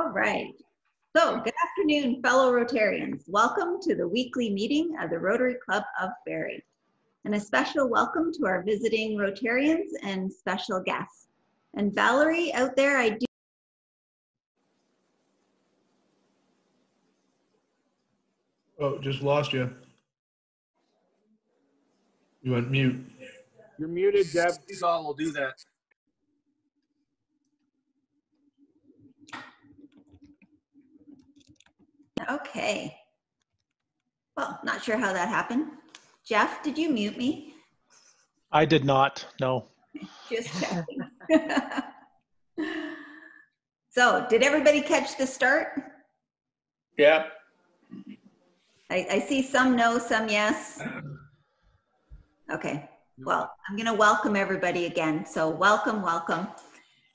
All right. So, good afternoon, fellow Rotarians. Welcome to the weekly meeting of the Rotary Club of Barrie. And a special welcome to our visiting Rotarians and special guests. And Valerie, out there, I do. Oh, just lost you. You went mute. You're muted, Deb. Please all will do that. Okay. Well, not sure how that happened. Jeff, did you mute me? I did not, no. Just checking. So, did everybody catch the start? Yeah. I see some no, some yes. Okay, well, I'm going to welcome everybody again. So welcome, welcome.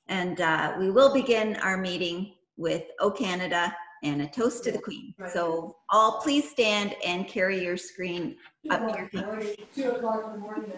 And we will begin our meeting with O Canada and a toast to the Queen. So all please stand and carry your screen up to your feet. 2 o'clock in the morning.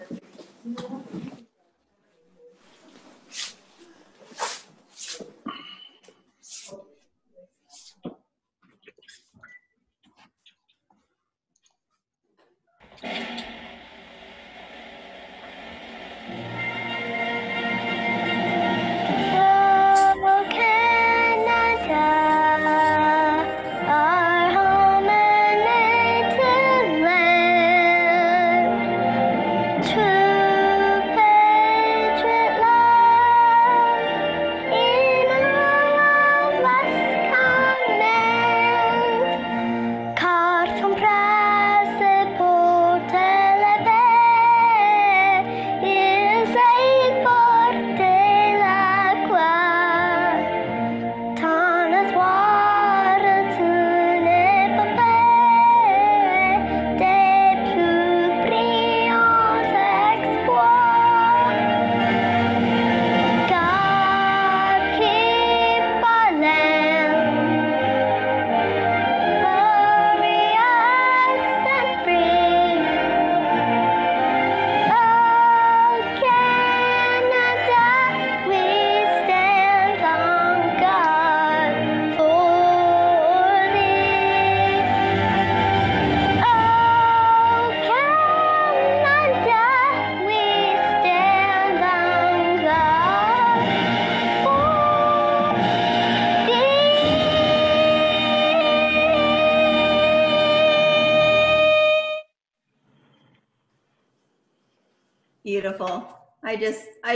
Beautiful. I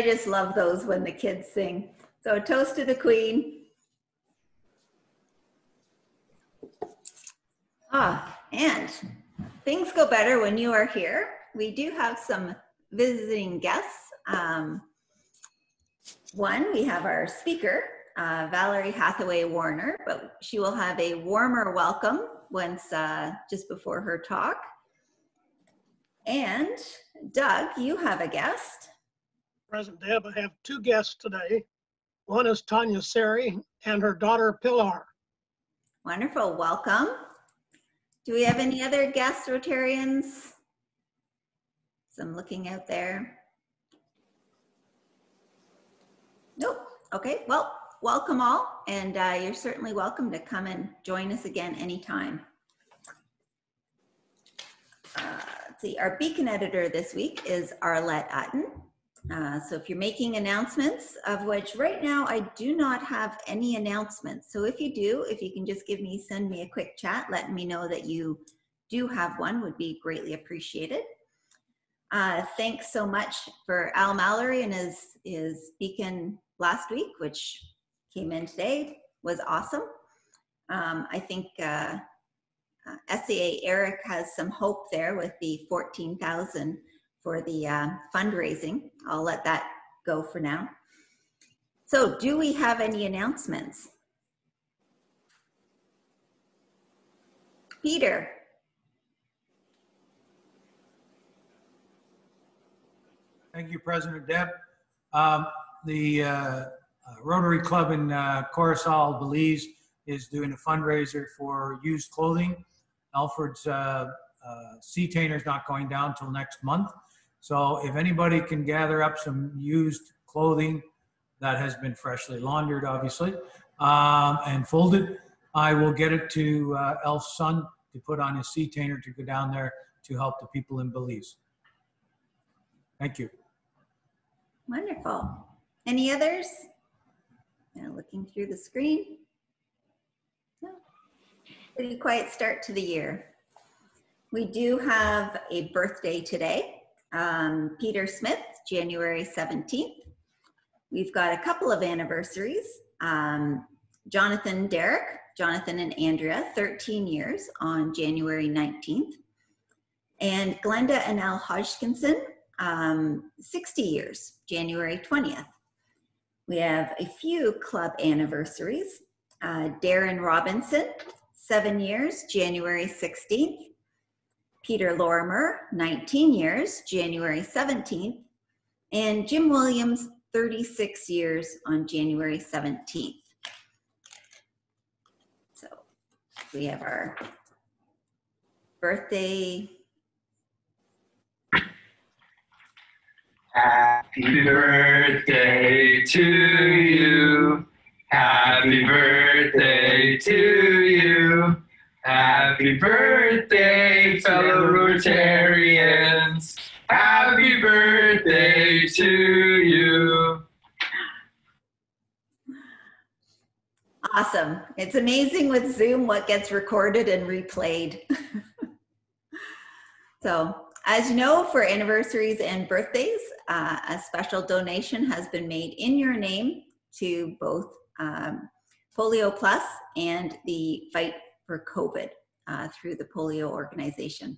just love those when the kids sing. So toast to the Queen. And things go better when you are here. We do have some visiting guests. One, we have our speaker, Valerie Hathaway Warner, but she will have a warmer welcome once just before her talk. And Doug, you have a guest. President Deb, I have 2 guests today. One is Tanya Seri and her daughter Pilar. Wonderful, welcome. Do we have any other guests, Rotarians? So I'm looking out there. Nope, okay, well, welcome all. And you're certainly welcome to come and join us again anytime. Let's see, our beacon editor this week is Arlette Otten. So if you're making announcements, of which right now I do not have any announcements. So if you do, if you can just send me a quick chat, letting me know that you do have one would be greatly appreciated. Thanks so much for Al Mallory and his beacon last week, which came in today, was awesome. I think SCA Eric has some hope there with the 14,000 for the fundraising. I'll let that go for now. So do we have any announcements? Peter. Thank you, President Deb. The Rotary Club in Coruscant, Belize is doing a fundraiser for used clothing. Alfred's Seatainer is not going down till next month. So if anybody can gather up some used clothing that has been freshly laundered, obviously, and folded. I will get it to Elf's son to put on his sea-tainer to go down there to help the people in Belize. Thank you. Wonderful. Any others? Now looking through the screen. No. Pretty quiet start to the year. We do have a birthday today. Peter Smith, January 17th. We've got a couple of anniversaries. Jonathan and Andrea, 13 years on January 19th. And Glenda and Al Hodgkinson, 60 years, January 20th. We have a few club anniversaries. Darren Robinson, 7 years, January 16th. Peter Lorimer, 19 years, January 17th. And Jim Williams, 36 years on January 17th. So we have our birthday. Happy birthday to you. Happy birthday to you. Happy birthday, fellow Rotarians. Happy birthday to you. Awesome. It's amazing with Zoom what gets recorded and replayed. So, as you know, for anniversaries and birthdays, a special donation has been made in your name to both Polio Plus and the Fight for COVID through the polio organization.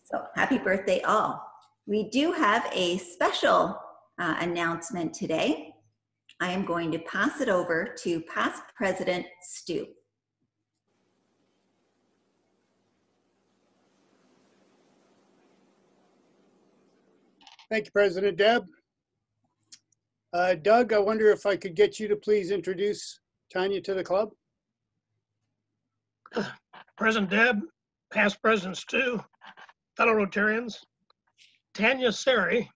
So happy birthday all. We do have a special announcement today. I am going to pass it over to past President Stu. Thank you, President Deb. Doug, I wonder if I could get you to please introduce Tanya to the club. President Deb, past President Stu, fellow Rotarians, Tanya Seri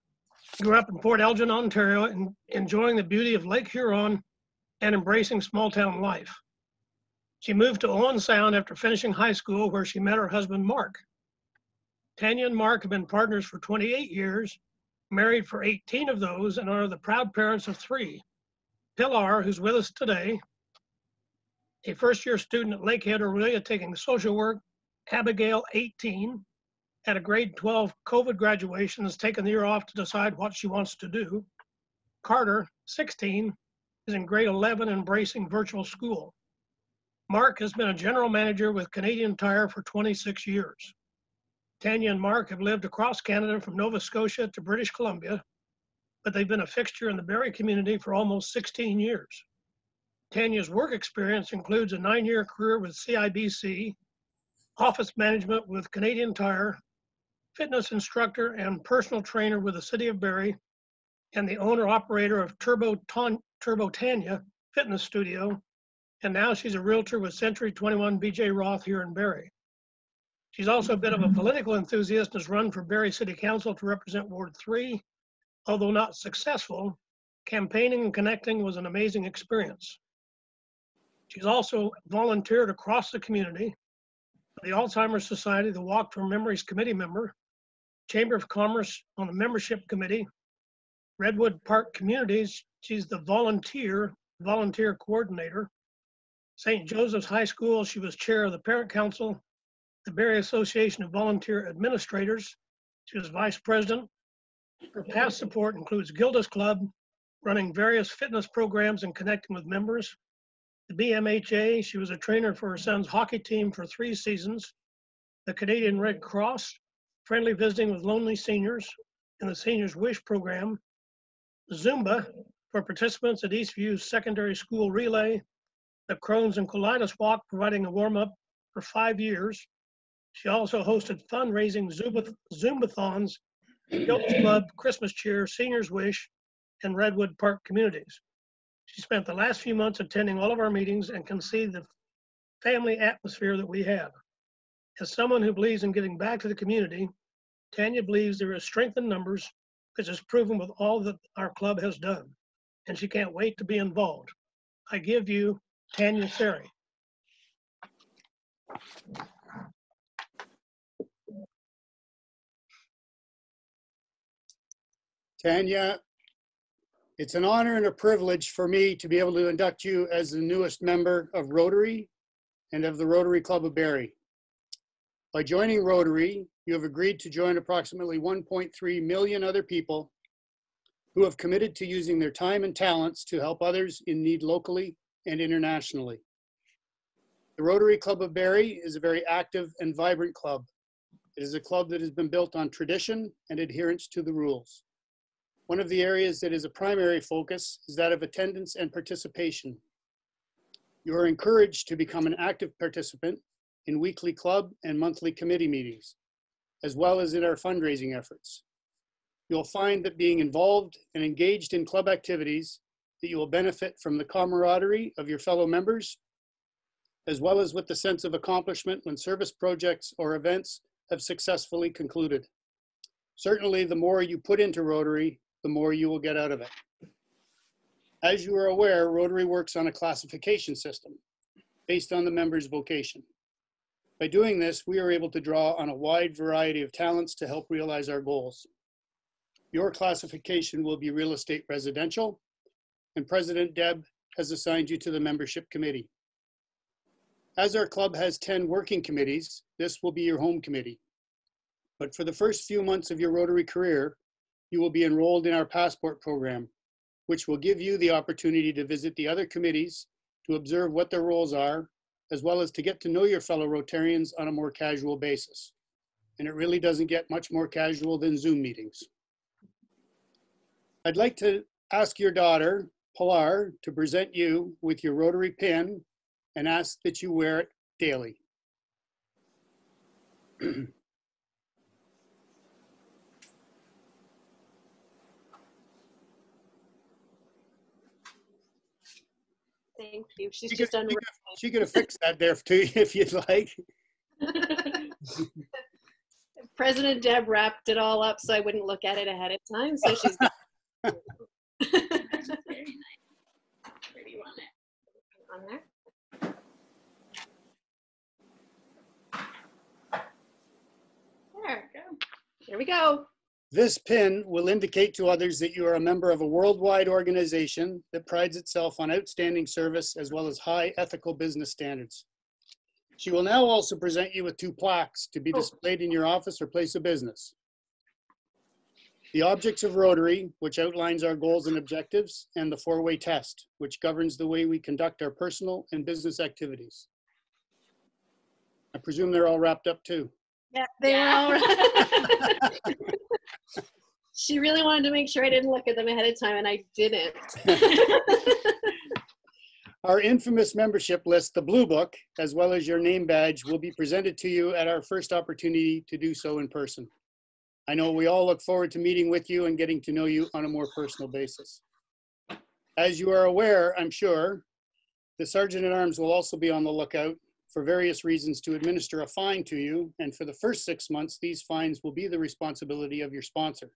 grew up in Port Elgin, Ontario, and enjoying the beauty of Lake Huron and embracing small town life. She moved to Owen Sound after finishing high school, where she met her husband, Mark. Tanya and Mark have been partners for 28 years, married for 18 of those, and are the proud parents of 3. Pilar, who's with us today, a first-year student at Lakehead Aurelia taking social work. Abigail, 18, at a grade 12 COVID graduation, has taken the year off to decide what she wants to do. Carter, 16, is in grade 11, embracing virtual school. Mark has been a general manager with Canadian Tire for 26 years. Tanya and Mark have lived across Canada from Nova Scotia to British Columbia, but they've been a fixture in the Barrie community for almost 16 years. Tanya's work experience includes a 9-year career with CIBC, office management with Canadian Tire, fitness instructor and personal trainer with the City of Barrie, and the owner-operator of Turbo Tanya Fitness Studio, and now she's a realtor with Century 21 BJ Roth here in Barrie. She's also a bit of a political enthusiast and has run for Barrie City Council to represent Ward 3. Although not successful, campaigning and connecting was an amazing experience. She's also volunteered across the community, the Alzheimer's Society, the Walk for Memories Committee member, Chamber of Commerce on the membership committee, Redwood Park Communities, she's the volunteer coordinator. St. Joseph's High School, she was chair of the parent council, the Barrie Association of Volunteer Administrators, she was vice president. Her past support includes Gilda's Club, running various fitness programs and connecting with members. The BMHA, she was a trainer for her son's hockey team for 3 seasons. The Canadian Red Cross, friendly visiting with lonely seniors, and the Seniors Wish program. Zumba, for participants at Eastview Secondary School Relay. The Crohn's and Colitis Walk, providing a warm-up for 5 years. She also hosted fundraising Zumbathons, Gilda's Club, Christmas Cheer, Seniors Wish, and Redwood Park Communities. She spent the last few months attending all of our meetings and can see the family atmosphere that we have. As someone who believes in giving back to the community, Tanya believes there is strength in numbers, which is proven with all that our club has done, and she can't wait to be involved. I give you Tanya Seri. Tanya, it's an honor and a privilege for me to be able to induct you as the newest member of Rotary and of the Rotary Club of Barrie. By joining Rotary, you have agreed to join approximately 1.3 million other people who have committed to using their time and talents to help others in need locally and internationally. The Rotary Club of Barrie is a very active and vibrant club. It is a club that has been built on tradition and adherence to the rules. One of the areas that is a primary focus is that of attendance and participation. You are encouraged to become an active participant in weekly club and monthly committee meetings, as well as in our fundraising efforts. You'll find that being involved and engaged in club activities, that you will benefit from the camaraderie of your fellow members, as well as with the sense of accomplishment when service projects or events have successfully concluded. Certainly, the more you put into Rotary, the more you will get out of it. As you are aware, Rotary works on a classification system based on the member's vocation. By doing this, we are able to draw on a wide variety of talents to help realize our goals. Your classification will be real estate residential, and President Deb has assigned you to the membership committee. As our club has 10 working committees, this will be your home committee. But for the first few months of your Rotary career, you will be enrolled in our passport program, which will give you the opportunity to visit the other committees, to observe what their roles are, as well as to get to know your fellow Rotarians on a more casual basis. And it really doesn't get much more casual than Zoom meetings. I'd like to ask your daughter, Pilar, to present you with your Rotary pin and ask that you wear it daily. Thank you. She's just done. She could have fixed that there too if you'd like. President Deb wrapped it all up so I wouldn't look at it ahead of time. So she's very nice. Where do you want it? On there? There we go. Here we go. This pin will indicate to others that you are a member of a worldwide organization that prides itself on outstanding service as well as high ethical business standards. She will now also present you with 2 plaques to be displayed in your office or place of business. The objects of Rotary, which outlines our goals and objectives, and the 4-way test, which governs the way we conduct our personal and business activities. I presume they're all wrapped up too. Yeah, they were all right. She really wanted to make sure I didn't look at them ahead of time, and I didn't. Our infamous membership list, the Blue Book, as well as your name badge, will be presented to you at our first opportunity to do so in person. I know we all look forward to meeting with you and getting to know you on a more personal basis. As you are aware, I'm sure, the Sergeant at Arms will also be on the lookout for various reasons to administer a fine to you, and for the first 6 months, these fines will be the responsibility of your sponsor.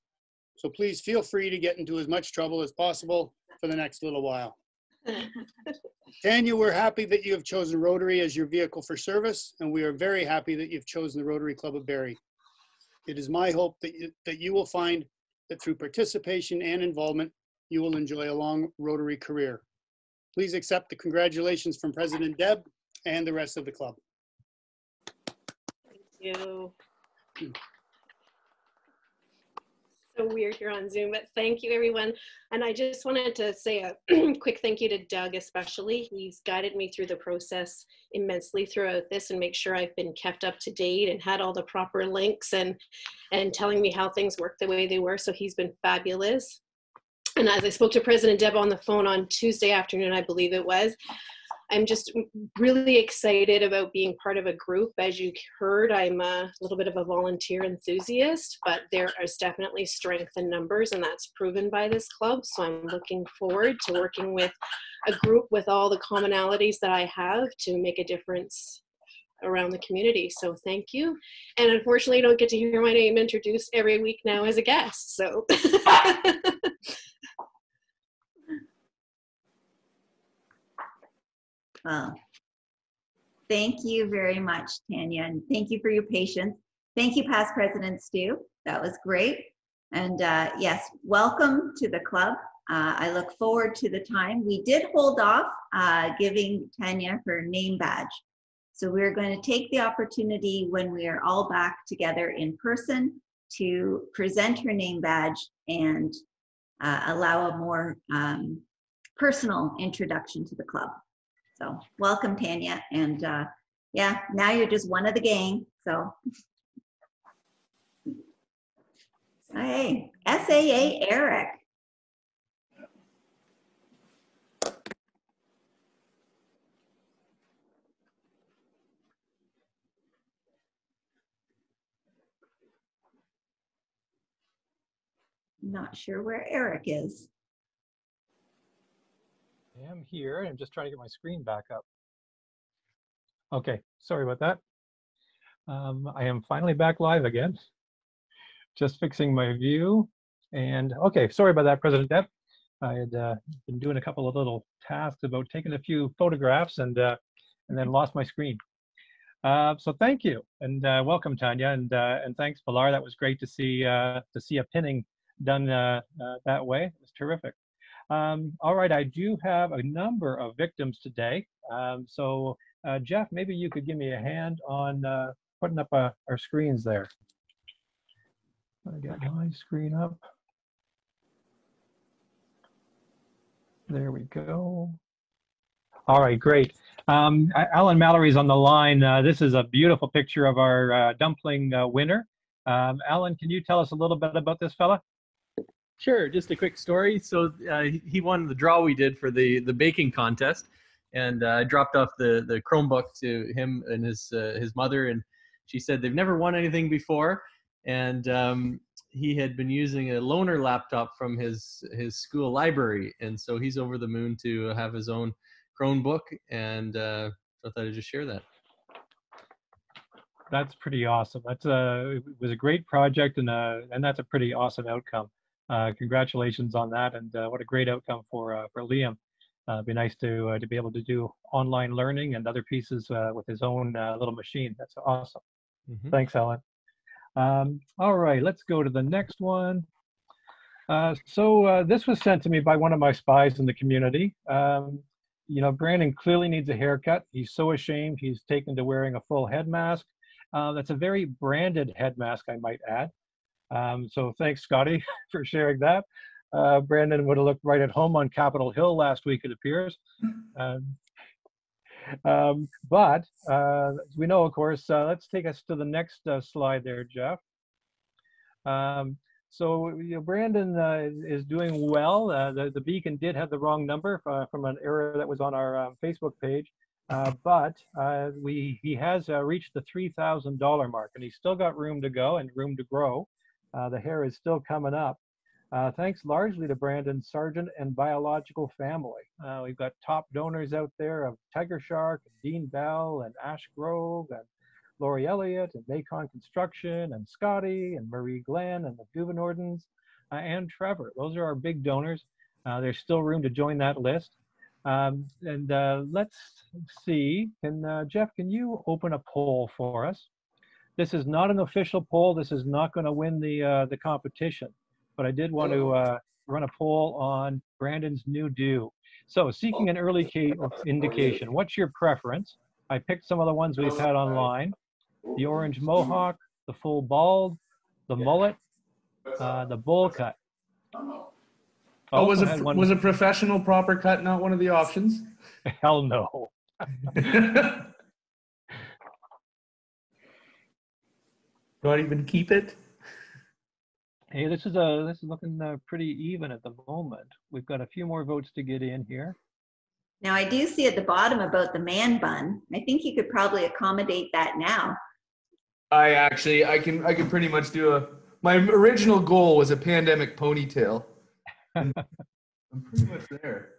So please feel free to get into as much trouble as possible for the next little while. Tanya, we're happy that you have chosen Rotary as your vehicle for service, and we are very happy that you've chosen the Rotary Club of Barrie. It is my hope that you will find that through participation and involvement, you will enjoy a long Rotary career. Please accept the congratulations from President Deb and the rest of the club. Thank you. So weird here on Zoom, but thank you everyone. And I just wanted to say a quick thank you to Doug especially. He's guided me through the process immensely throughout this and make sure I've been kept up to date and had all the proper links and telling me how things work the way they were. So he's been fabulous. And as I spoke to President Deb on the phone on Tuesday afternoon, I believe it was, I'm just really excited about being part of a group. As you heard, I'm a little bit of a volunteer enthusiast, but there is definitely strength in numbers, and that's proven by this club. So I'm looking forward to working with a group with all the commonalities that I have to make a difference around the community. So thank you. And unfortunately, I don't get to hear my name introduced every week now as a guest. So. Well, thank you very much, Tanya, and thank you for your patience. Thank you, past presidents, too. That was great. And yes, welcome to the club. I look forward to the time. We did hold off giving Tanya her name badge. So we're going to take the opportunity when we are all back together in person to present her name badge and allow a more personal introduction to the club. So welcome, Tanya. And yeah, now you're just one of the gang. So, hey, SAA Eric. Not sure where Eric is. I am here. I'm just trying to get my screen back up. Okay, sorry about that. I am finally back live again. Just fixing my view. And okay, sorry about that, President Deb. I had been doing a couple of little tasks about taking a few photographs and then lost my screen. So thank you and welcome, Tanya, and thanks, Pilar. That was great to see a pinning done that way. It was terrific. All right, I do have a number of victims today. So Jeff, maybe you could give me a hand on putting up our screens there. I get my screen up. There we go. All right, great. Alan Mallory's on the line. This is a beautiful picture of our dumpling winner. Alan, can you tell us a little bit about this fella? Sure, just a quick story. So he won the draw we did for the baking contest, and I dropped off the Chromebook to him and his mother, and she said they've never won anything before, and he had been using a loaner laptop from his school library, and so he's over the moon to have his own Chromebook, and so I thought I'd just share that. That's pretty awesome. It was a great project, and that's a pretty awesome outcome. Congratulations on that, and what a great outcome for Liam. It'd be nice to be able to do online learning and other pieces with his own little machine. That's awesome. Mm-hmm. Thanks, Alan. All right, let's go to the next one. So this was sent to me by one of my spies in the community. You know, Brandon clearly needs a haircut. He's so ashamed he's taken to wearing a full head mask. That's a very branded head mask, I might add. So thanks, Scotty, for sharing that. Brandon would have looked right at home on Capitol Hill last week, it appears. But as we know, of course, let's take us to the next slide there, Jeff. So you know, Brandon is doing well. The beacon did have the wrong number from an error that was on our Facebook page, but he has reached the $3,000 mark, and he's still got room to go and room to grow. The hair is still coming up. Thanks largely to Brandon's Sargent and biological family. We've got top donors out there of Tiger Shark, and Dean Bell, and Ash Grove, and Lori Elliott, and Macon Construction, and Scotty, and Marie Glenn, and the Guvenordens, and Trevor. Those are our big donors. There's still room to join that list. Let's see, Jeff, can you open a poll for us? This is not an official poll. This is not going to win the competition, but I did want to run a poll on Brandon's new do. So seeking an early indication, what's your preference? I picked some of the ones we've had online: the orange mohawk, the full bald, the mullet, the bowl cut. Oh, was a professional proper cut not one of the options? Hell no. Don't even keep it. Hey, this is looking pretty even at the moment. We've got a few more votes to get in here. Now I do see at the bottom about the man bun. I think you could probably accommodate that now. I can pretty much do my original goal was a pandemic ponytail. I'm pretty much there.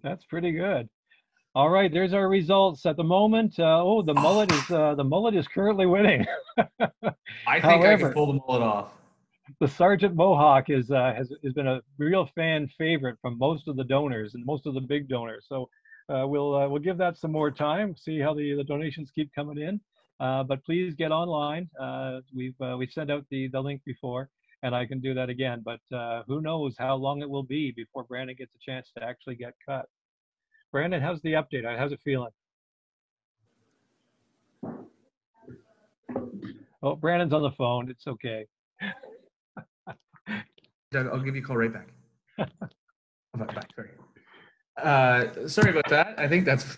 That's pretty good. All right, there's our results at the moment. The mullet is currently winning. I think I can pull the mullet off. The Sergeant Mohawk has been a real fan favorite from most of the donors and most of the big donors. So We'll give that some more time, see how the donations keep coming in. But please get online. We've sent out the link before, and I can do that again. But who knows how long it will be before Brandon gets a chance to actually get cut. Brandon, how's the update? How's it feeling? Oh, Brandon's on the phone. It's okay. Doug, I'll give you a call right back. I'm back. Sorry. Sorry about that. I think that's.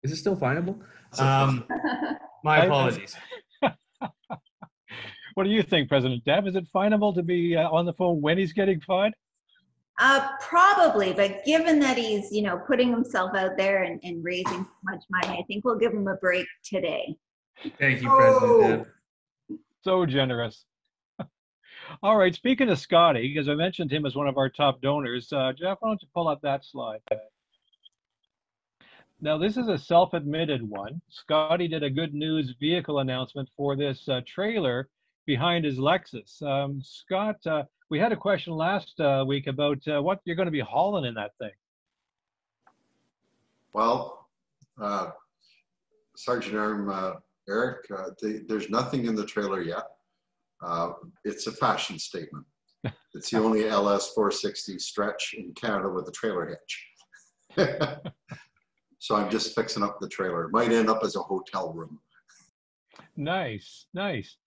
Is it still finable? My apologies. What do you think, President Deb? Is it finable to be on the phone when he's getting fined? Probably, but given that he's, putting himself out there and raising so much money, I think we'll give him a break today. Thank you, President Deb. So generous. All right, speaking of Scotty, because I mentioned him as one of our top donors, Jeff, why don't you pull up that slide? Now, this is a self-admitted one. Scotty did a good news vehicle announcement for this trailer behind his Lexus. Scott, we had a question last week about what you're going to be hauling in that thing. Well, Sergeant Arm Eric, there's nothing in the trailer yet. It's a fashion statement. It's the only LS 460 stretch in Canada with a trailer hitch. So I'm just fixing up the trailer. It might end up as a hotel room. Nice, nice.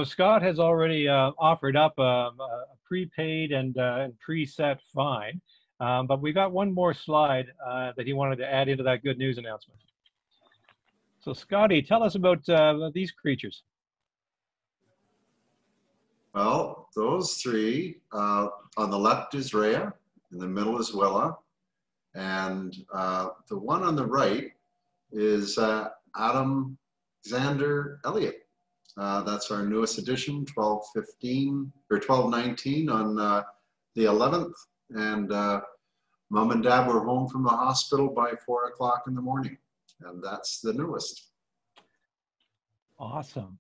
Scott has already offered up a prepaid and preset fine, but we got one more slide that he wanted to add into that good news announcement. So Scotty, tell us about these creatures. Well, those three, on the left is Rhea, in the middle is Willa, and the one on the right is Adam Xander Elliott. That's our newest edition, 1215 or 1219 on the 11th, and Mom and Dad were home from the hospital by 4 o'clock in the morning, and that's the newest. Awesome.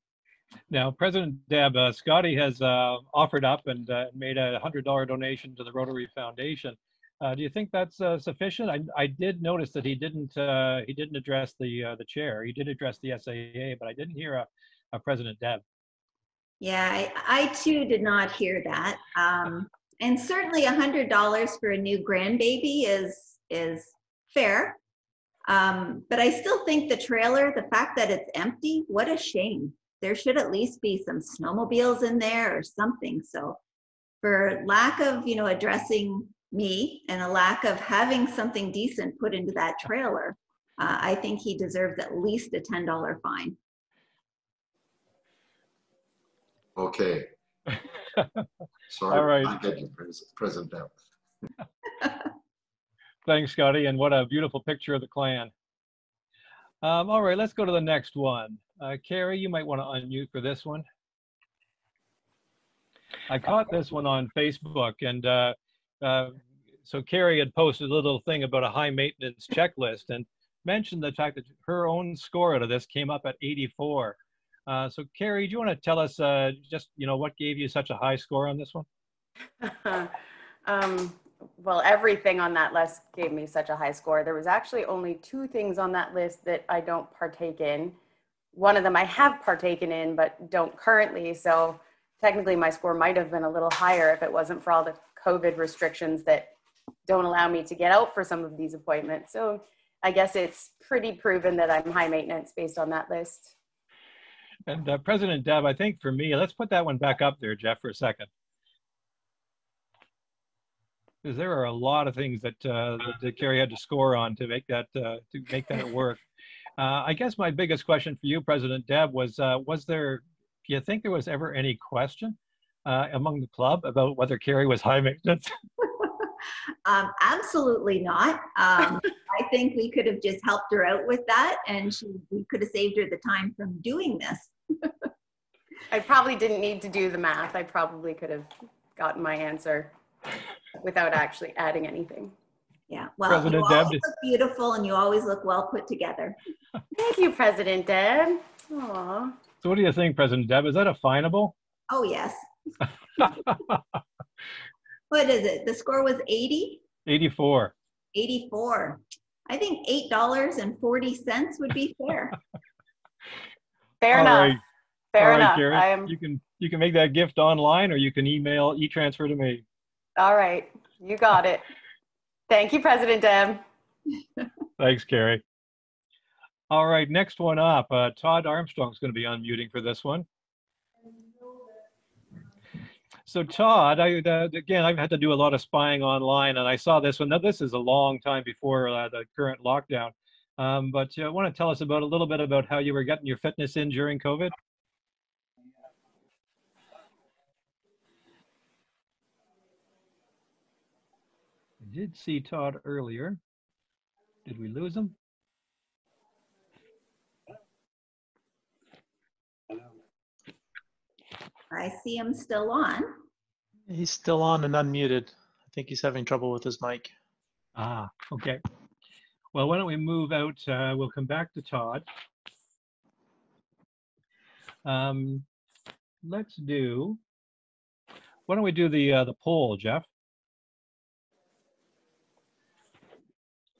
Now, President Deb, Scotty has offered up and made a $100 donation to the Rotary Foundation. Do you think that's sufficient? I did notice that he didn't address the chair. He did address the SAA, but I didn't hear a President Deb. Yeah, I too did not hear that. And certainly $100 for a new grandbaby is fair. But I still think the trailer, the fact that it's empty, what a shame. There should at least be some snowmobiles in there or something. So for lack of, addressing me and a lack of having something decent put into that trailer, I think he deserves at least a $10 fine. Okay. Sorry, all right. I'm getting President Deb. Thanks, Scotty, and what a beautiful picture of the clan. All right, let's go to the next one. Carrie, you might want to unmute for this one. I caught this one on Facebook, and so Carrie had posted a little thing about a high maintenance checklist and mentioned the fact that her own score out of this came up at 84. So Carrie, do you want to tell us just, what gave you such a high score on this one? Well, everything on that list gave me such a high score. There was actually only 2 things on that list that I don't partake in. One of them I have partaken in, but don't currently. So technically my score might have been a little higher if it wasn't for all the COVID restrictions that don't allow me to get out for some of these appointments. So I guess it's pretty proven that I'm high maintenance based on that list. And President Deb, I think for me, let's put that one back up there, Jeff, for a second. Because there are a lot of things that, that Carrie had to score on to make that work. I guess my biggest question for you, President Deb, was there, do you think there was ever any question among the club about whether Carrie was high maintenance? Absolutely not. I think we could have just helped her out with that, and we could have saved her the time from doing this. I probably didn't need to do the math. I probably could have gotten my answer without actually adding anything. Yeah, well, President you always look beautiful and you always look well put together. Thank you, President Deb. Aww. So what do you think, President Deb? Is that a finable? Oh, yes. What is it? The score was 80? 84. 84. I think $8.40 would be fair. Fair All enough. right. Fair All right, enough. Gary. I am. You can make that gift online, or you can email e-transfer to me. All right. You got it. Thank you, President Deb. Thanks, Carrie. All right, next one up. Todd Armstrong's going to be unmuting for this one. So Todd, again, I've had to do a lot of spying online, and I saw this one. Now, this is a long time before the current lockdown. But I want to tell us about a little bit about how you were getting your fitness in during COVID. I did see Todd earlier. Did we lose him? I see him still on. He's still on and unmuted. I think he's having trouble with his mic. Ah, okay. Well, why don't we move out? We'll come back to Todd. Let's do, why don't we do the poll, Jeff?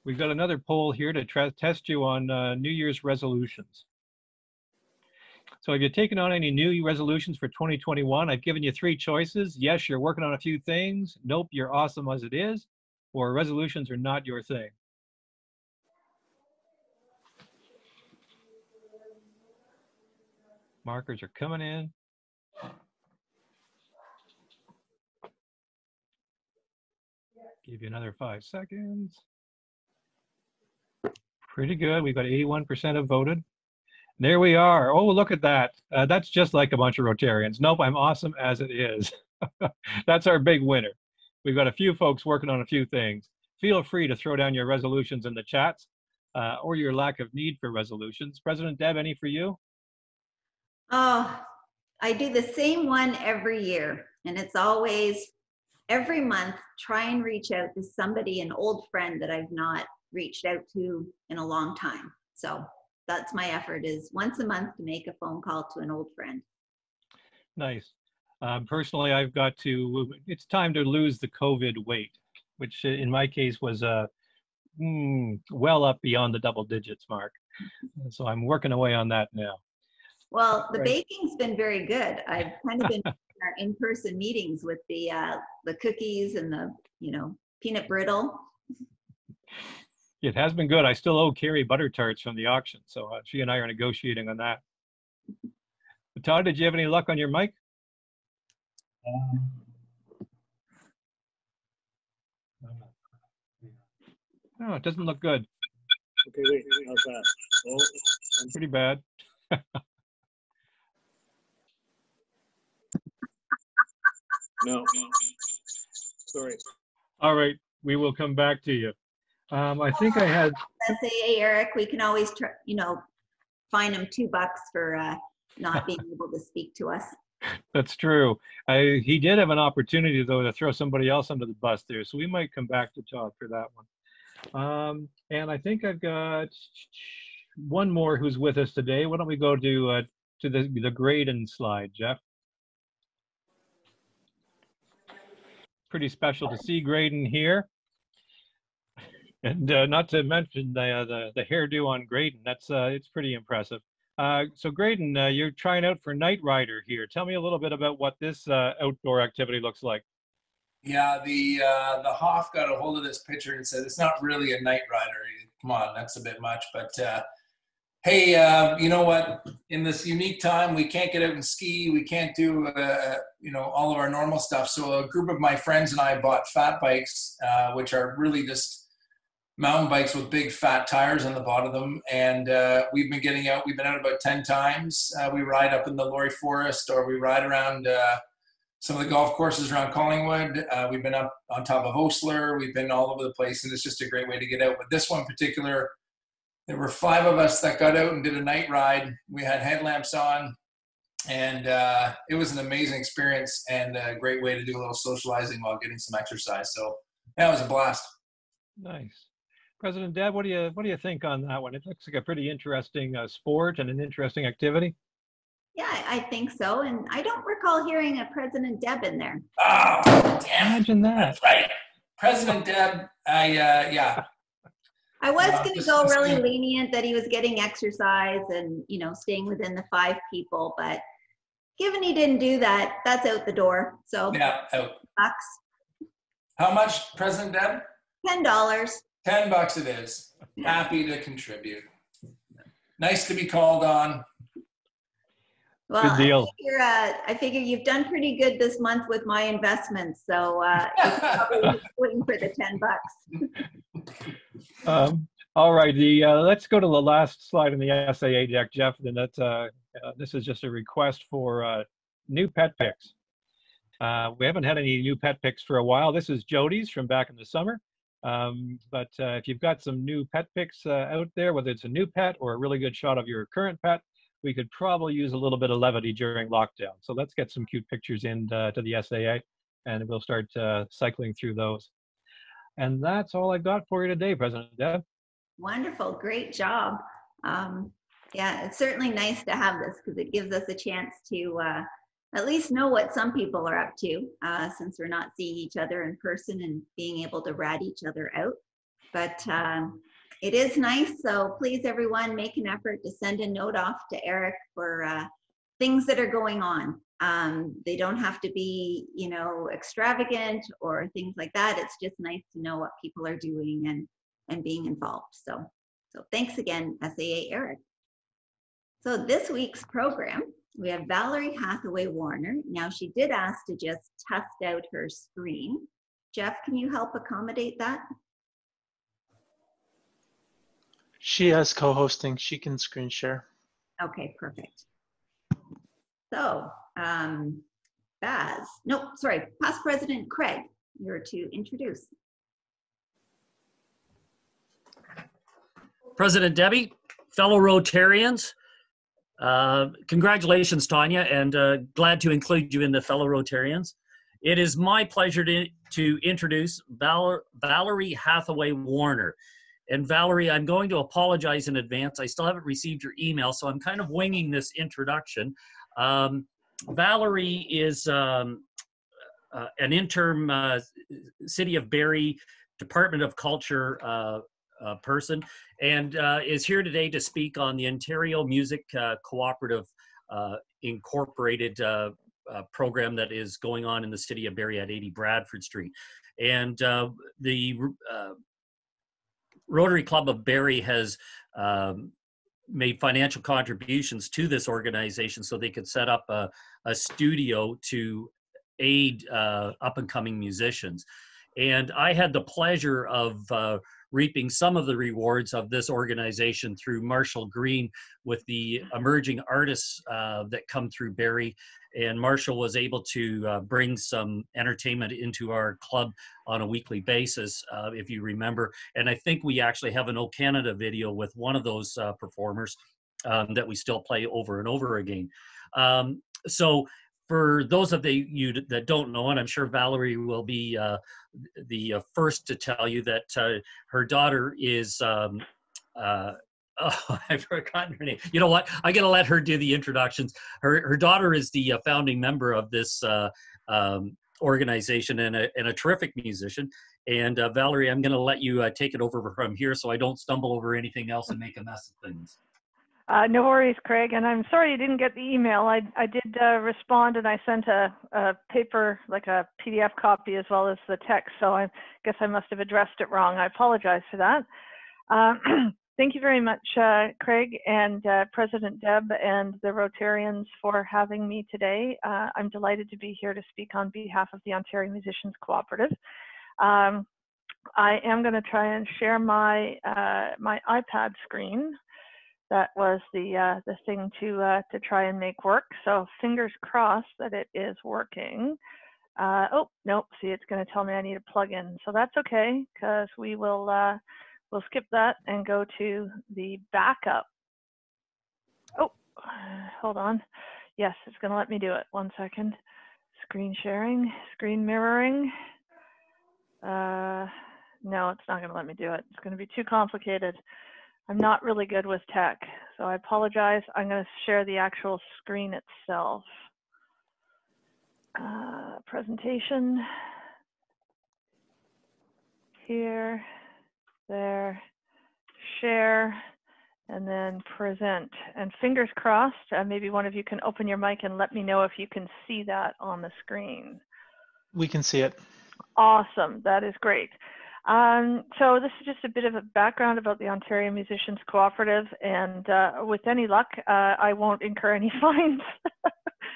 We've got another poll here to test you on New Year's resolutions. So have you taken on any new resolutions for 2021? I've given you 3 choices. Yes, you're working on a few things. Nope, you're awesome as it is. Or resolutions are not your thing. Markers are coming in. Give you another 5 seconds. Pretty good. We've got 81% have voted. There we are. Oh, look at that. That's just like a bunch of Rotarians. Nope, I'm awesome as it is. That's our big winner. We've got a few folks working on a few things. Feel free to throw down your resolutions in the chats or your lack of need for resolutions. President Deb, any for you? Oh, I do the same one every year, and it's always every month, try and reach out to somebody, an old friend that I've not reached out to in a long time. So that's my effort, is once a month to make a phone call to an old friend. Nice. Personally, I've got to, it's time to lose the COVID weight, which in my case was well up beyond the double digits mark. So I'm working away on that now. Well, the baking's been very good. I've kind of been in our in-person meetings with the cookies and the, peanut brittle. It has been good. I still owe Carrie butter tarts from the auction, so she and I are negotiating on that. Todd, did you have any luck on your mic? No, it doesn't look good. Okay, wait, how's that? Oh, pretty bad. No, sorry. All right, we will come back to you. I think I had. Say, Eric, we can always try, fine him $2 for not being able to speak to us. That's true. He did have an opportunity, though, to throw somebody else under the bus there, so we might come back to Todd for that one. And I think I've got one more who's with us today. Why don't we go to the Graydon slide, Jeff? Pretty special to see Graydon here. And not to mention the hairdo on Graydon. That's it's pretty impressive. So Graydon, you're trying out for Night Rider here. Tell me a little bit about what this outdoor activity looks like. Yeah, the Hoff got a hold of this picture and said it's not really a Night Rider. Come on, that's a bit much. But hey, you know what? In this unique time, we can't get out and ski. We can't do all of our normal stuff. So a group of my friends and I bought fat bikes, which are really just mountain bikes with big fat tires on the bottom of them. And we've been getting out. We've been out about 10 times. We ride up in the Laurie Forest, or we ride around some of the golf courses around Collingwood. We've been up on top of Osler. We've been all over the place, and it's just a great way to get out. But this one in particular, there were 5 of us that got out and did a night ride. We had headlamps on, and it was an amazing experience and a great way to do a little socializing while getting some exercise. So yeah, it was a blast. Nice. President Deb, what do you think on that one? It looks like a pretty interesting sport and an interesting activity. Yeah, I think so. And I don't recall hearing a President Deb in there. Oh, damn. Imagine that. That's right. President Deb, yeah. I was going to Just- go just really give- lenient that he was getting exercise and, you know, staying within the 5 people, but given he didn't do that, that's out the door. So Yeah, out. bucks, How much, President Deb? $10. $10 it is. Happy to contribute. Nice to be called on. Well, Good deal. I figure you've done pretty good this month with my investments, so you're probably waiting for the $10. All right, let's go to the last slide in the SAA deck, Jeff. And this is just a request for new pet pics. We haven't had any new pet pics for a while. This is Jody's from back in the summer. But if you've got some new pet pics out there, whether it's a new pet or a really good shot of your current pet, we could probably use a little bit of levity during lockdown. So let's get some cute pictures in to the SAA, and we'll start cycling through those. And that's all I've got for you today, President Deb. Wonderful, great job. Yeah, it's certainly nice to have this because it gives us a chance to at least know what some people are up to since we're not seeing each other in person and being able to rat each other out. But it is nice, so please everyone make an effort to send a note off to Eric for things that are going on. They don't have to be, you know, extravagant or things like that. It's just nice to know what people are doing and being involved. So thanks again, SAA Eric. So this week's program, we have Valerie Hathaway Warner. Now she did ask to just test out her screen. Jeff, can you help accommodate that? She has co-hosting. She can screen share. Okay, perfect. So, Past President Craig, you're to introduce. President Debbie, fellow Rotarians, congratulations, Tanya, and glad to include you in the fellow Rotarians. It is my pleasure to introduce Valerie Hathaway Warner. And Valerie, I'm going to apologize in advance. I still haven't received your email, so I'm kind of winging this introduction. Valerie is an interim City of Barrie Department of Culture person, and is here today to speak on the Ontario Music Cooperative Incorporated program that is going on in the City of Barrie at 80 Bradford Street. And the Rotary Club of Barrie has made financial contributions to this organization so they could set up a studio to aid up-and-coming musicians. And I had the pleasure of reaping some of the rewards of this organization through Marshall Green with the emerging artists that come through Barrie. And Marshall was able to bring some entertainment into our club on a weekly basis, if you remember. And I think we actually have an O Canada video with one of those performers that we still play over and over again. So for those of you that don't know, and I'm sure Valerie will be the first to tell you that her daughter is, oh, I've forgotten her name. You know what? I'm going to let her do the introductions. Her daughter is the founding member of this organization and a terrific musician. And Valerie, I'm going to let you take it over from here so I don't stumble over anything else and make a mess of things. No worries, Craig, and I'm sorry you didn't get the email. I did respond, and I sent a paper, like a PDF copy, as well as the text, so I guess I must have addressed it wrong. I apologize for that. Thank you very much, Craig and President Deb and the Rotarians for having me today. I'm delighted to be here to speak on behalf of the Ontario Musicians Cooperative. I am going to try and share my my iPad screen. That was the thing to try and make work. So fingers crossed that it is working. Oh, nope, see, it's going to tell me I need a plug-in. So that's okay, because we will we'll skip that and go to the backup. Oh, hold on. Yes, it's going to let me do it. 1 second. Screen sharing, screen mirroring. No, it's not going to let me do it. It's going to be too complicated. I'm not really good with tech, so I apologize. I'm going to share the actual screen itself. Presentation. Here, there, share and then present. And fingers crossed, maybe one of you can open your mic and let me know if you can see that on the screen. We can see it. Awesome, that is great. So this is just a bit of a background about the Ontario Musicians Cooperative, and with any luck, I won't incur any fines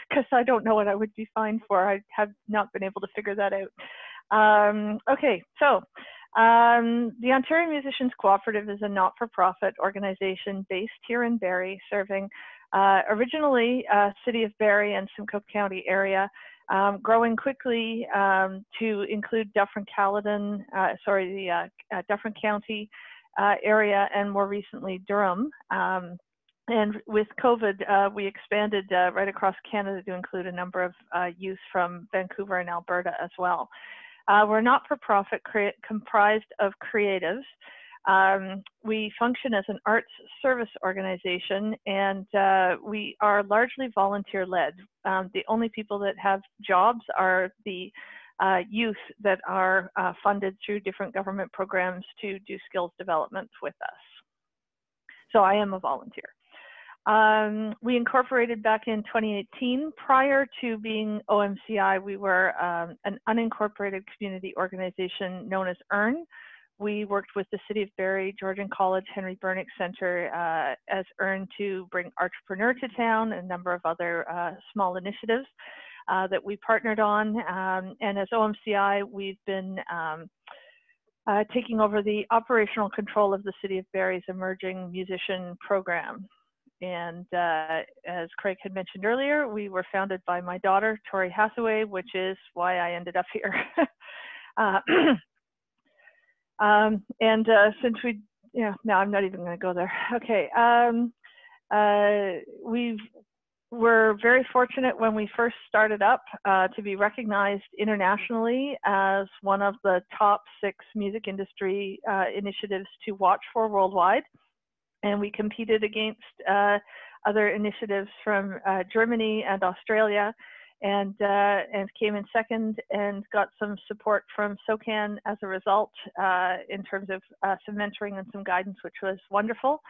because I don't know what I would be fined for. I have not been able to figure that out. Okay, so the Ontario Musicians Cooperative is a not-for-profit organization based here in Barrie, serving originally City of Barrie and Simcoe County area, growing quickly to include Dufferin-Caledon, the Dufferin County area, and more recently Durham. And with COVID, we expanded right across Canada to include a number of youth from Vancouver and Alberta as well. We're not-for-profit comprised of creatives. We function as an arts service organization, and we are largely volunteer-led. The only people that have jobs are the youth that are funded through different government programs to do skills development with us. So I am a volunteer. We incorporated back in 2018. Prior to being OMCI, we were an unincorporated community organization known as EARN. We worked with the City of Barrie, Georgian College, Henry Bernick Center as EARN to bring Entrepreneur to town, and a number of other small initiatives that we partnered on. And as OMCI, we've been taking over the operational control of the City of Barrie's emerging musician program. And as Craig had mentioned earlier, we were founded by my daughter, Tori Hathaway, which is why I ended up here. Since we, no, I'm not even going to go there. Okay. We're very fortunate when we first started up to be recognized internationally as one of the top 6 music industry initiatives to watch for worldwide. And we competed against other initiatives from Germany and Australia, and came in second and got some support from SOCAN as a result in terms of some mentoring and some guidance, which was wonderful.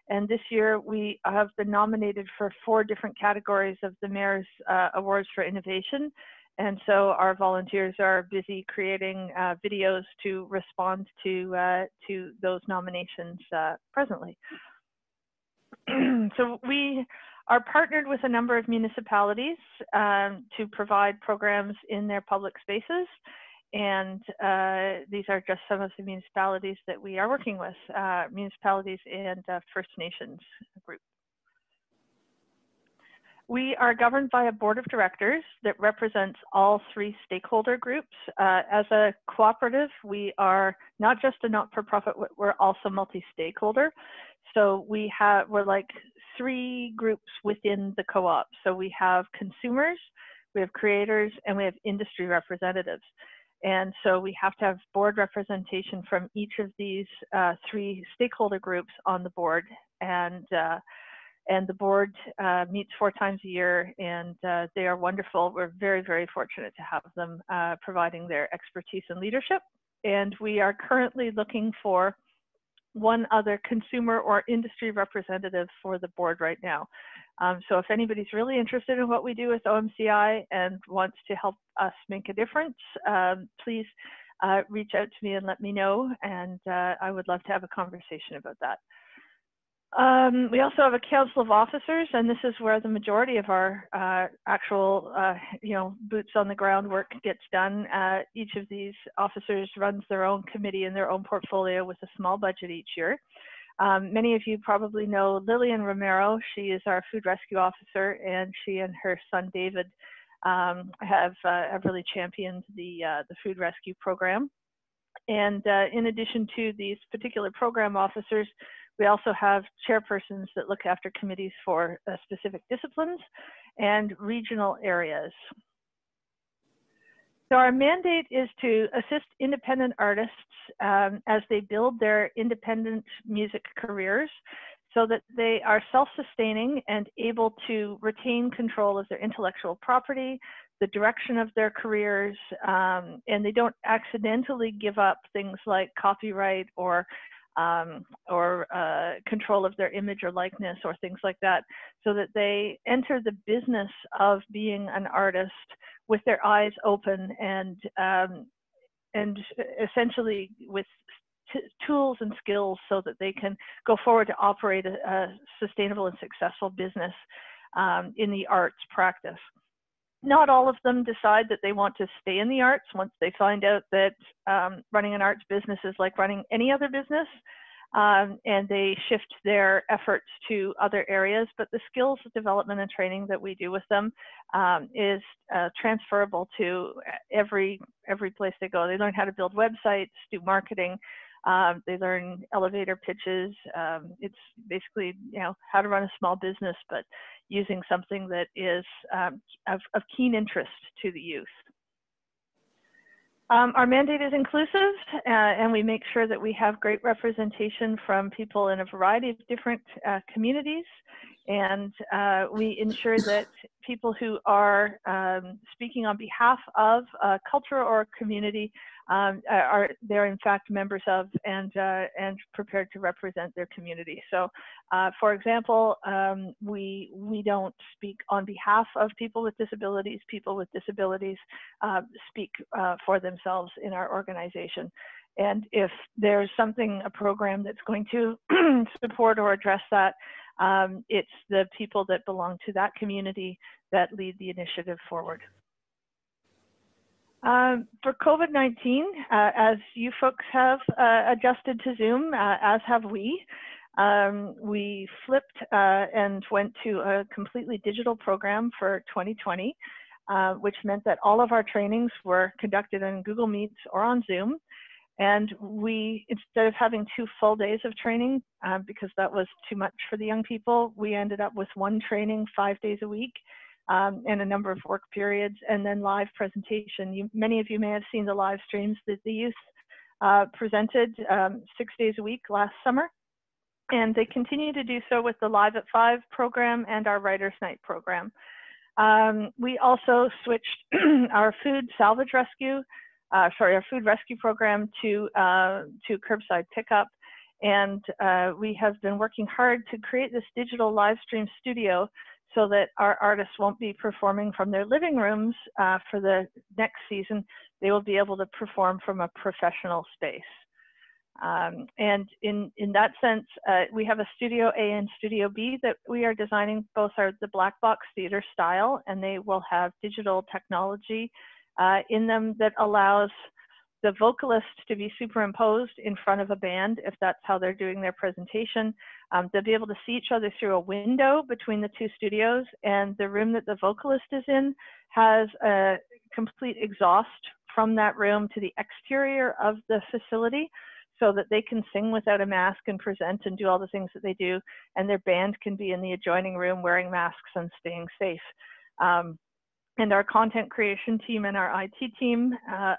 And this year we have been nominated for 4 different categories of the Mayor's Awards for Innovation. And so our volunteers are busy creating videos to respond to those nominations presently. So we are partnered with a number of municipalities to provide programs in their public spaces. And these are just some of the municipalities that we are working with, municipalities and First Nations groups. We are governed by a board of directors that represents all 3 stakeholder groups. As a cooperative, we are not just a not-for-profit, we're also multi-stakeholder. So we're like 3 groups within the co-op. So we have consumers, we have creators, and we have industry representatives. And so we have to have board representation from each of these 3 stakeholder groups on the board. And the board meets 4 times a year, and they are wonderful. We're very, very fortunate to have them providing their expertise and leadership. And we are currently looking for one other consumer or industry representative for the board right now. So if anybody's really interested in what we do with OMCI and wants to help us make a difference, please reach out to me and let me know. And I would love to have a conversation about that. We also have a council of officers, and this is where the majority of our actual, boots on the ground work gets done. Each of these officers runs their own committee and their own portfolio with a small budget each year. Many of you probably know Lillian Romero. She is our food rescue officer, and she and her son David have really championed the food rescue program. And in addition to these particular program officers, we also have chairpersons that look after committees for specific disciplines and regional areas. So our mandate is to assist independent artists as they build their independent music careers so that they are self-sustaining and able to retain control of their intellectual property, the direction of their careers, and they don't accidentally give up things like copyright or or control of their image or likeness or things like that, so that they enter the business of being an artist with their eyes open and essentially with tools and skills so that they can go forward to operate a sustainable and successful business in the arts practice. Not all of them decide that they want to stay in the arts once they find out that running an arts business is like running any other business, and they shift their efforts to other areas. But the skills development and training that we do with them is transferable to every place they go. They learn how to build websites, do marketing. They learn elevator pitches. It's basically, you know, how to run a small business, but using something that is of keen interest to the youth. Our mandate is inclusive, and we make sure that we have great representation from people in a variety of different communities. And we ensure that people who are speaking on behalf of a culture or a community they're in fact members of and prepared to represent their community. So, for example, we don't speak on behalf of people with disabilities. People with disabilities speak for themselves in our organization. And if there's a program that's going to support or address that, it's the people that belong to that community that lead the initiative forward. For COVID-19, as you folks have adjusted to Zoom, as have we flipped and went to a completely digital program for 2020, which meant that all of our trainings were conducted on Google Meets or on Zoom. And we, instead of having 2 full days of training, because that was too much for the young people, we ended up with 1 training 5 days a week. And a number of work periods, and then live presentation. Many of you may have seen the live streams that the youth presented 6 days a week last summer. And they continue to do so with the Live at 5 program and our Writers' Night program. We also switched our food salvage rescue, our food rescue program to curbside pickup. And we have been working hard to create this digital live stream studio so that our artists won't be performing from their living rooms for the next season. They will be able to perform from a professional space. And in that sense, we have a Studio A and Studio B that we are designing. Both are the black box theater style, and they will have digital technology in them that allows the vocalist to be superimposed in front of a band if that's how they're doing their presentation. They'll be able to see each other through a window between the 2 studios, and the room that the vocalist is in has a complete exhaust from that room to the exterior of the facility so that they can sing without a mask and present and do all the things that they do, and their band can be in the adjoining room wearing masks and staying safe. And our content creation team and our IT team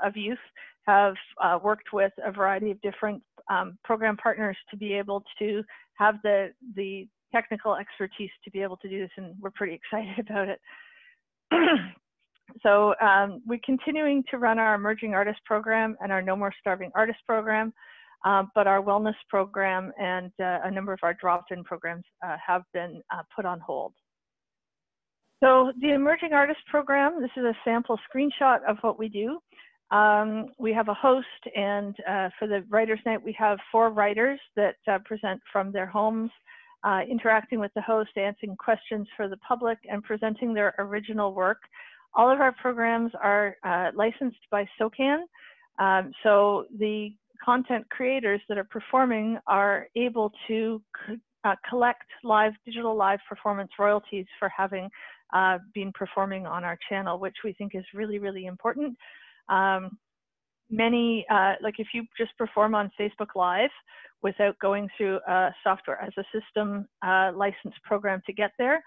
of youth have worked with a variety of different program partners to be able to have the technical expertise to be able to do this, and we're pretty excited about it. So we're continuing to run our Emerging Artist program and our No More Starving Artist program, but our wellness program and a number of our drop-in programs have been put on hold. So the Emerging Artist program, this is a sample screenshot of what we do. We have a host, and for the Writers' Night, we have 4 writers that present from their homes, interacting with the host, answering questions for the public, and presenting their original work. All of our programs are licensed by SOCAN, so the content creators that are performing are able to collect digital live performance royalties for having been performing on our channel, which we think is really, really important. Like if you just perform on Facebook Live without going through a software as a system license program to get there,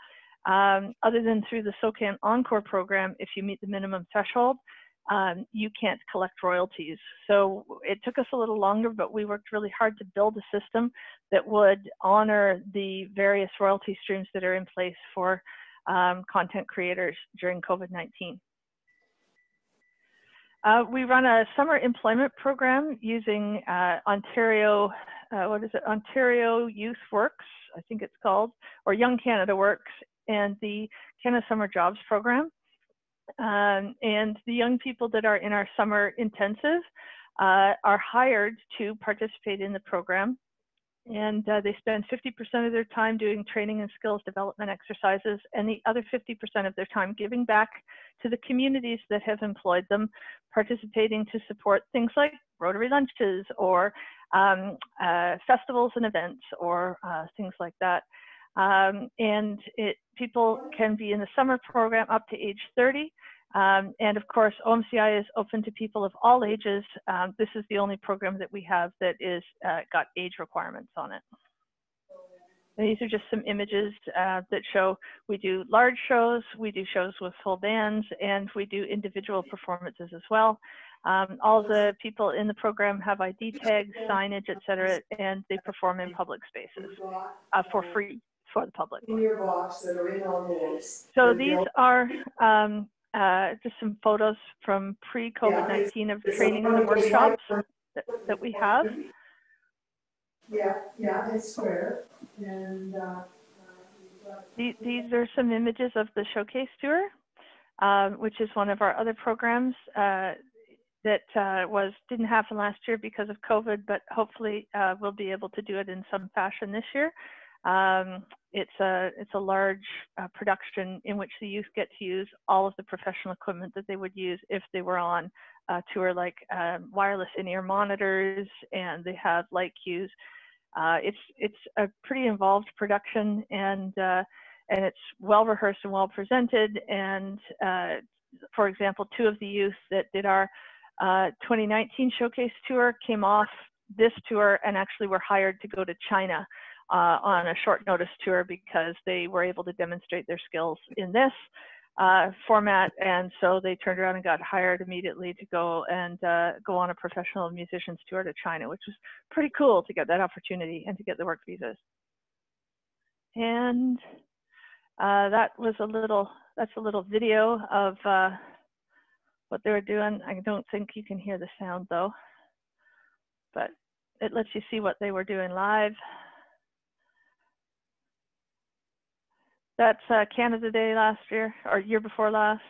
other than through the SOCAN Encore program, if you meet the minimum threshold, you can't collect royalties. So it took us a little longer, but we worked really hard to build a system that would honor the various royalty streams that are in place for content creators during COVID-19. We run a summer employment program using Ontario, Ontario Youth Works, I think it's called, or Young Canada Works, and the Canada Summer Jobs program. And the young people that are in our summer intensive are hired to participate in the program. And they spend 50% of their time doing training and skills development exercises, and the other 50% of their time giving back to the communities that have employed them, participating to support things like Rotary lunches or festivals and events or things like that. And people can be in the summer program up to age 30. And of course, OMCI is open to people of all ages. This is the only program that we have that is got age requirements on it. And these are just some images that show we do large shows, we do shows with full bands, and we do individual performances as well. All the people in the program have ID tags, signage, etc., and they perform in public spaces for free for the public. So these are just some photos from pre-COVID-19 of training and the workshops that we have. Yeah, it's square. And these are some images of the showcase tour, which is one of our other programs that didn't happen last year because of COVID, but hopefully we'll be able to do it in some fashion this year. It's a large production in which the youth get to use all of the professional equipment that they would use if they were on a tour, like wireless in-ear monitors, and they have light cues. It's a pretty involved production, and it's well rehearsed and well presented. And for example, 2 of the youth that did our 2019 showcase tour came off this tour and actually were hired to go to China on a short notice tour because they were able to demonstrate their skills in this format, and so they turned around and got hired immediately to go and go on a professional musicians tour to China, which was pretty cool to get that opportunity and to get the work visas. And that's a little video of what they were doing. I don't think you can hear the sound though, but it lets you see what they were doing live. That's Canada Day last year, or year before last.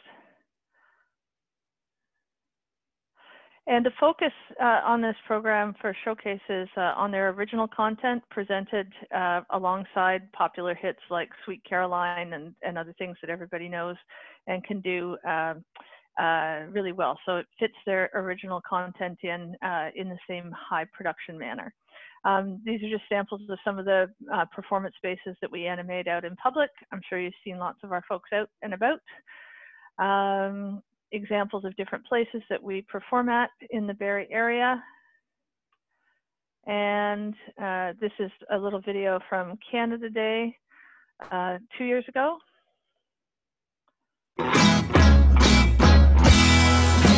And the focus on this program for showcases on their original content presented alongside popular hits like Sweet Caroline and other things that everybody knows and can do really well. So it fits their original content in the same high production manner. These are just samples of some of the performance spaces that we animate out in public. I'm sure you've seen lots of our folks out and about. Examples of different places that we perform at in the Barrie area. And this is a little video from Canada Day 2 years ago.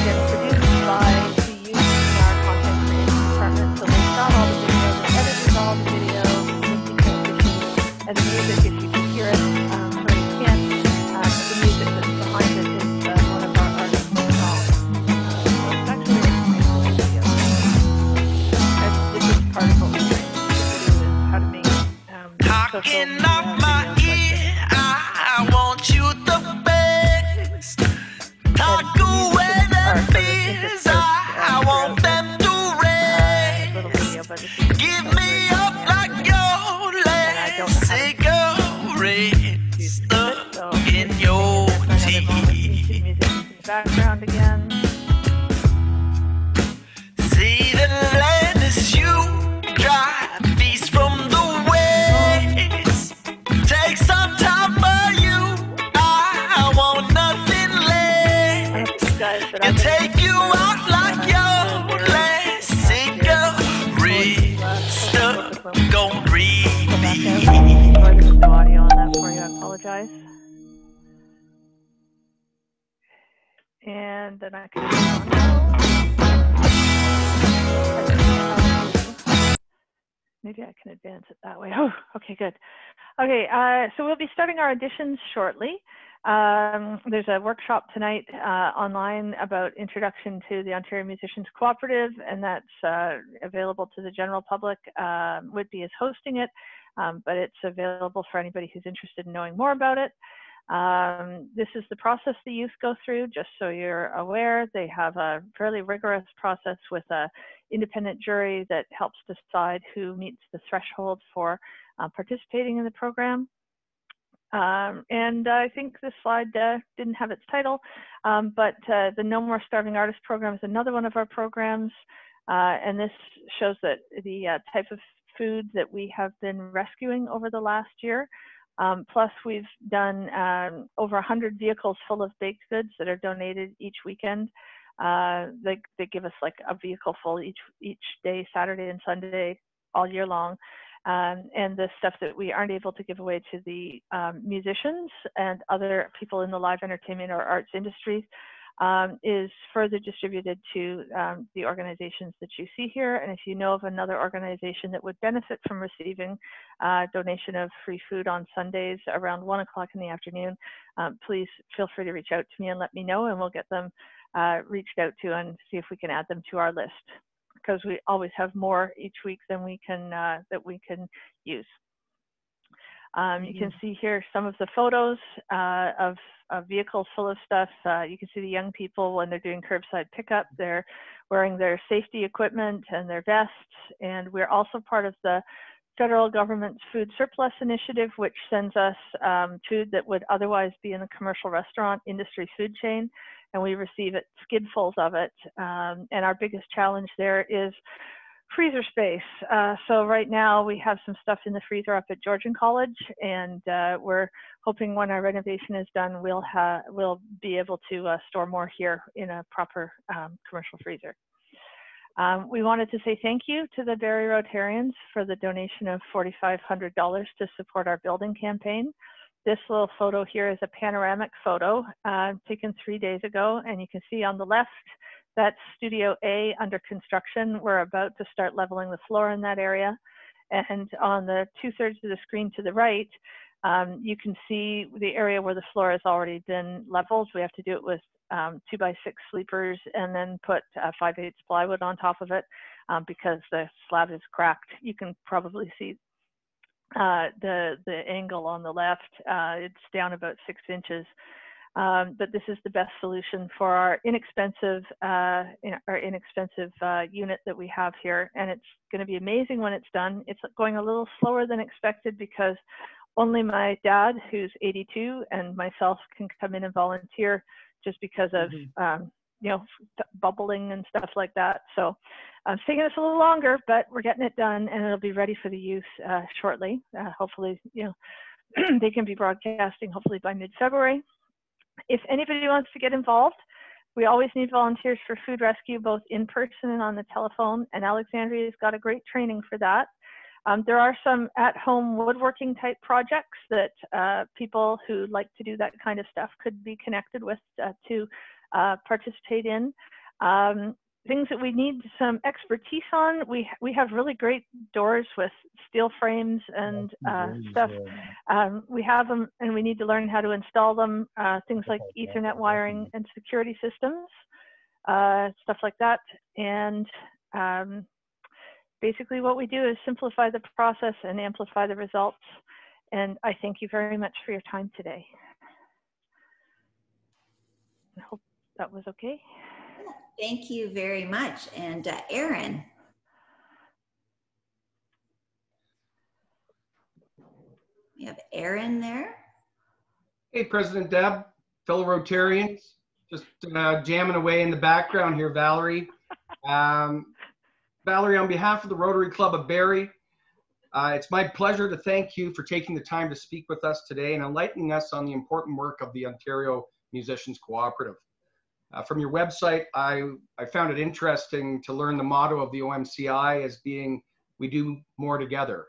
Again, produced by the youth in our content creation department. So they shot all the videos, they edited all the videos, with the transitions, and the music, if you can hear it, or you can't, the music that's behind it is one of our artists' songs. So it's actually a really cool video. And this is part of what we're trying to do, is how to make social media videos like this. I want you the best. Talk away the fears. I want them to rest. Give me up like your last cigarette stuck in your teeth. Background again. See the land as you drive east from the west. Take some time for you. I want nothing less. And take you out like your last cigarette stuck on repeat. There's no audio on that for you. I apologize. And then I can maybe I can advance it that way. Oh, okay, good. Okay, so we'll be starting our auditions shortly. There's a workshop tonight online about introduction to the Ontario Musicians Cooperative, and that's available to the general public. Whitby is hosting it, but it's available for anybody who's interested in knowing more about it. This is the process the youth go through, just so you're aware. They have a fairly rigorous process with an independent jury that helps decide who meets the threshold for participating in the program. And I think this slide didn't have its title, but the No More Starving Artists program is another one of our programs. And this shows that the type of food that we have been rescuing over the last year. Plus, we've done over 100 vehicles full of baked goods that are donated each weekend. They give us like a vehicle full each day, Saturday and Sunday, all year long. And the stuff that we aren't able to give away to the musicians and other people in the live entertainment or arts industries is further distributed to the organizations that you see here. And if you know of another organization that would benefit from receiving donation of free food on Sundays around 1 o'clock in the afternoon, please feel free to reach out to me and let me know, and we'll get them reached out to and see if we can add them to our list, because we always have more each week than we can that we can use. You can see here some of the photos of vehicles full of stuff. You can see the young people when they're doing curbside pickup. They're wearing their safety equipment and their vests. And we're also part of the federal government's food surplus initiative, which sends us food that would otherwise be in the commercial restaurant industry food chain. And we receive it, skidfuls of it. And our biggest challenge there is freezer space. So right now we have some stuff in the freezer up at Georgian College, and we're hoping when our renovation is done, we'll be able to store more here in a proper commercial freezer. We wanted to say thank you to the Barrie Rotarians for the donation of $4,500 to support our building campaign. This little photo here is a panoramic photo taken 3 days ago, and you can see on the left, that's Studio A under construction. We're about to start leveling the floor in that area. And on the 2/3 of the screen to the right, you can see the area where the floor has already been leveled. We have to do it with 2x6 sleepers and then put 5/8 plywood on top of it because the slab is cracked. You can probably see the angle on the left. It's down about 6 inches. But this is the best solution for our inexpensive unit that we have here, and it's going to be amazing when it's done. It's going a little slower than expected because only my dad, who's 82, and myself can come in and volunteer just because of bubbling and stuff like that. So it's taking us a little longer, but we're getting it done, and it'll be ready for the use shortly. Hopefully, they can be broadcasting hopefully by mid-February. If anybody wants to get involved, we always need volunteers for food rescue, both in person and on the telephone, and Alexandria's got a great training for that. There are some at-home woodworking type projects that people who like to do that kind of stuff could be connected with to participate in. Things that we need some expertise on, we have really great doors with steel frames and stuff. We have them, and we need to learn how to install them. Things like Ethernet wiring and security systems, stuff like that. And basically what we do is simplify the process and amplify the results. And I thank you very much for your time today. I hope that was okay. Thank you very much. And Aaron. We have Aaron there. Hey, President Deb, fellow Rotarians, just jamming away in the background here, Valerie. Valerie, on behalf of the Rotary Club of Barrie, it's my pleasure to thank you for taking the time to speak with us today and enlightening us on the important work of the Ontario Musicians Cooperative. From your website, I found it interesting to learn the motto of the OMCI as being, "We do more together,"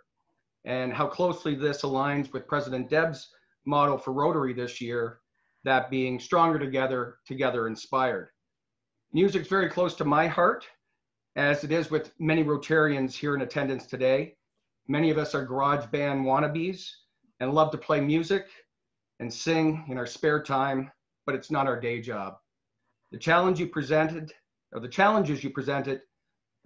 and how closely this aligns with President Deb's motto for Rotary this year, that being "Stronger together, together inspired." Music's very close to my heart, as it is with many Rotarians here in attendance today. Many of us are garage band wannabes, and love to play music and sing in our spare time, but it's not our day job. The challenge you presented, or the challenges you presented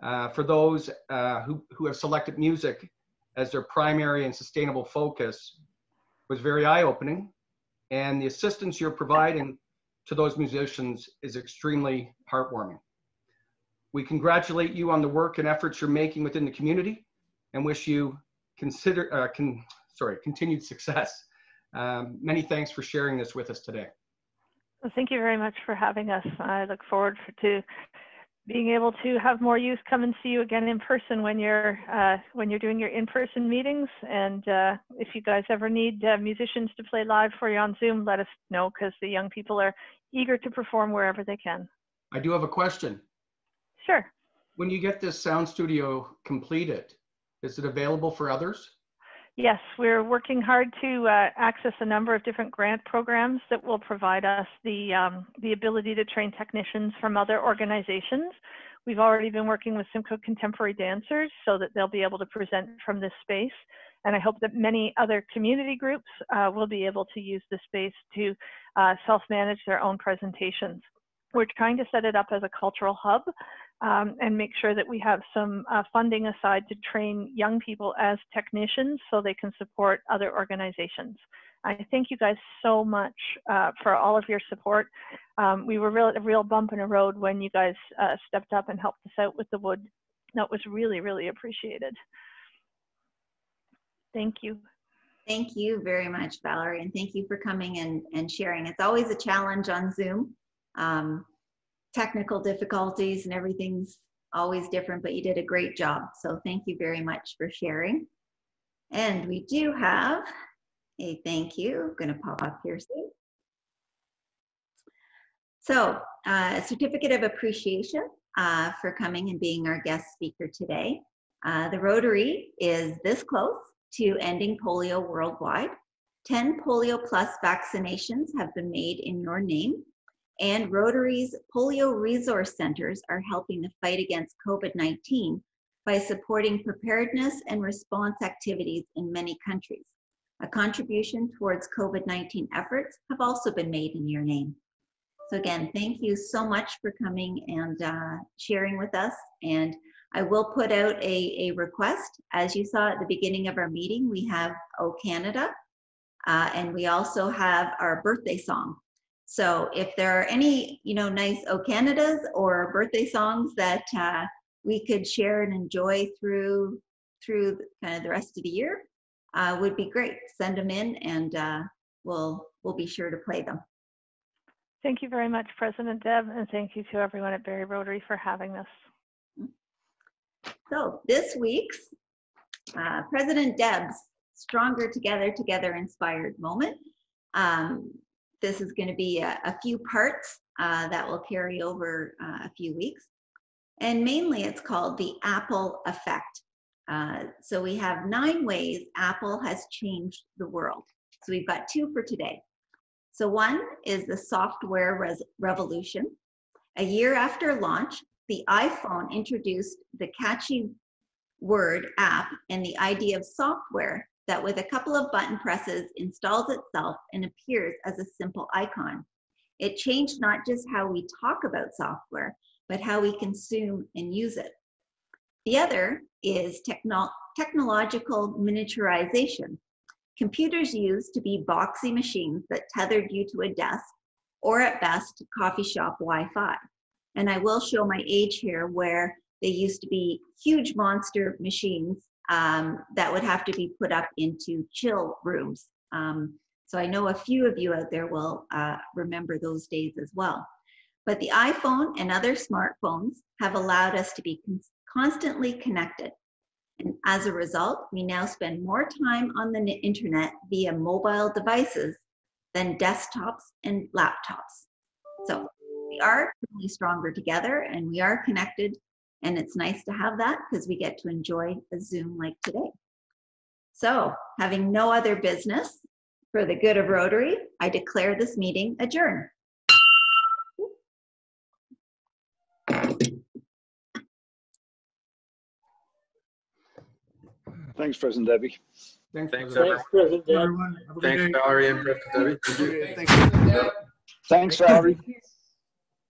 for those who have selected music as their primary and sustainable focus was very eye-opening, and the assistance you're providing to those musicians is extremely heartwarming. We congratulate you on the work and efforts you're making within the community and wish you continued success. Many thanks for sharing this with us today. Well, thank you very much for having us. I look forward to being able to have more youth come and see you again in person when you're doing your in-person meetings. And if you guys ever need musicians to play live for you on Zoom, let us know, because the young people are eager to perform wherever they can. I do have a question. Sure. When you get this sound studio completed, is it available for others? Yes, we're working hard to access a number of different grant programs that will provide us the ability to train technicians from other organizations. We've already been working with Simcoe Contemporary Dancers so that they'll be able to present from this space. And I hope that many other community groups will be able to use this space to self-manage their own presentations. We're trying to set it up as a cultural hub and make sure that we have some funding aside to train young people as technicians so they can support other organizations. I thank you guys so much for all of your support. We were a real bump in the road when you guys stepped up and helped us out with the wood. That was really, really appreciated. Thank you. Thank you very much, Valerie, and thank you for coming and sharing. It's always a challenge on Zoom. Technical difficulties and everything's always different, but you did a great job. So thank you very much for sharing. And we do have a thank you. I'm going to pop up here soon. So a certificate of appreciation for coming and being our guest speaker today. The Rotary is this close to ending polio worldwide. 10 polio plus vaccinations have been made in your name. And Rotary's polio resource centers are helping the fight against COVID-19 by supporting preparedness and response activities in many countries. A contribution towards COVID-19 efforts have also been made in your name. So again, thank you so much for coming and sharing with us. And I will put out a request. As you saw at the beginning of our meeting, we have O Canada, and we also have our birthday song. So if there are any, nice O Canadas or birthday songs that we could share and enjoy through kind of the rest of the year, would be great. Send them in, and we'll be sure to play them. Thank you very much, President Deb, and thank you to everyone at Barrie Rotary for having us. So this week's President Deb's Stronger Together, Together Inspired moment. This is going to be a few parts that will carry over a few weeks. And mainly it's called the Apple effect. So we have 9 ways Apple has changed the world. So we've got 2 for today. So one is the software revolution. A year after launch, the iPhone introduced the catchy word app and the idea of software that with a couple of button presses installs itself and appears as a simple icon. It changed not just how we talk about software, but how we consume and use it. The other is technological miniaturization. Computers used to be boxy machines that tethered you to a desk, or at best, coffee shop Wi-Fi. And I will show my age here, where they used to be huge monster machines that would have to be put up into chill rooms. So I know a few of you out there will remember those days as well. But the iPhone and other smartphones have allowed us to be constantly connected. And as a result, we now spend more time on the internet via mobile devices than desktops and laptops. So we are truly stronger together, and we are connected. And it's nice to have that because we get to enjoy a Zoom like today. So having no other business, for the good of Rotary, I declare this meeting adjourned. Thanks, President Debbie. Thanks, Thanks, President Deb. Everyone, have a good Thanks, day. Valerie and President Debbie. Thank you. Okay, thanks, President Deb. Thanks, Valerie.